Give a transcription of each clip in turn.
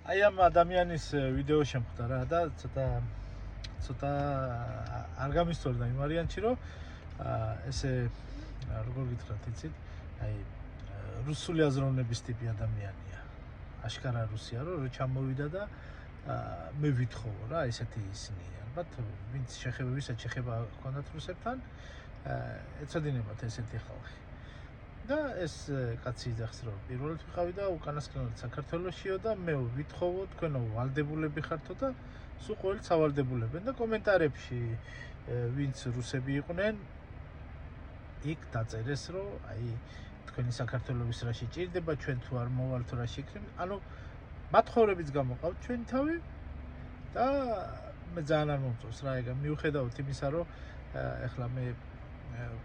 აი ამ ადამიანის ვიდეო შემხვდა რა და ცოტა არ გამისწორდა იმ ვარიანტში რომ ესე როგორ გითხრათ იცით აი რუსული აზროვნების ტიპი ადამიანია აშკარა რუსია რომ ჩამოვიდა და მე ვითხოვო რა ესეთი ისინი ალბათ ვინც ვისაც შეხება ჰქონდათ რუსებთან ეცოდინებათ ესეთი ხალხი და ეს კაცი იძახს რომ პირველად ვიყავი და უკანასკნელად საქართველოსშიო და მე ვითხოვო თქვენო ვალდებულები ხართო და სულ ყოველთ სავალდებულებენ და კომენტარებში ვინც რუსები იყვნენ იქ დაწერეს რომ აი თქვენი საქართველოს რა შეჭირდება ჩვენ თუ არ მოვალთ რა შეკრიბ ანუ მათხოვრებიც გამოყავთ ჩვენი თავი და მე ძალიან არ მომწონს რა ეგ მიუხედავად იმისა რომ ეხლა მე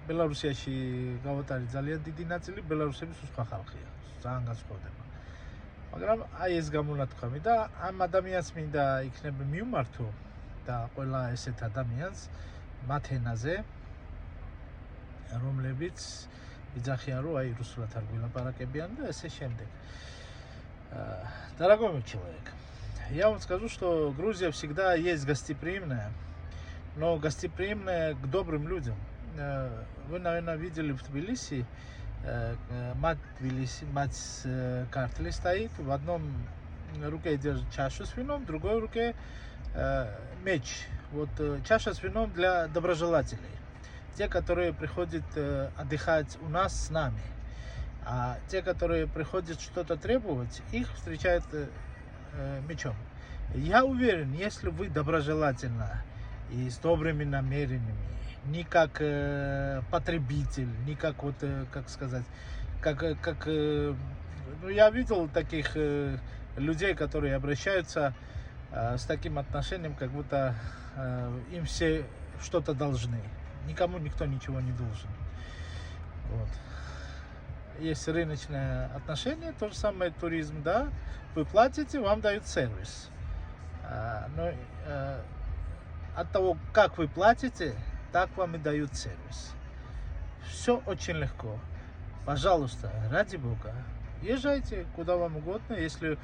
ბელარუსიაში გავატარი ძალიან დიდი ნაწილი ბელარუსების სხვა ხალხია ძალიან განსხვავდება მაგრამ აი ეს გამონათქვამი და ამ ადამიანს მინდა იქნება მიუმართო და ყველა ესეთ ადამიანს მათ ენაზე რომლებიც იძახიან რომ აი რუსულად არ გვილაპარაკებიან და ესე შემდეგ Дорогой человек, я вам скажу, что Грузия всегда есть гостеприимная, но гостеприимная к добрым людям. Вы, наверное, видели в Тбилиси, мать картли стоит, в одном руке держит чашу с вином, в другой руке меч. Вот чаша с вином для доброжелателей, те, которые приходят отдыхать у нас с нами. А те, которые приходят что-то требовать, их встречают мечом. Я уверен, если вы доброжелательно и с добрыми намерениями, не как потребитель, не как вот, как сказать, ну, я видел таких людей, которые обращаются с таким отношением, как будто им все что-то должны. Никому никто ничего не должен. Вот. Есть рыночное отношение, то же самое туризм, да, вы платите, вам дают сервис. Но от того, как вы платите, так вам и дают сервис. Все очень легко. Пожалуйста, ради Бога, езжайте куда вам угодно. Если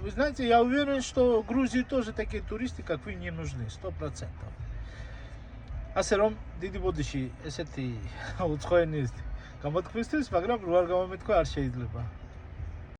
вы знаете, я уверен, что в Грузии тоже такие туристы, как вы, не нужны, 100%. ასე რომ დიდი ბოდიში ესეთი უცხოენისტი გამოთქვისთვის, მაგრამ რო არ გამომეთქვა არ შეიძლება.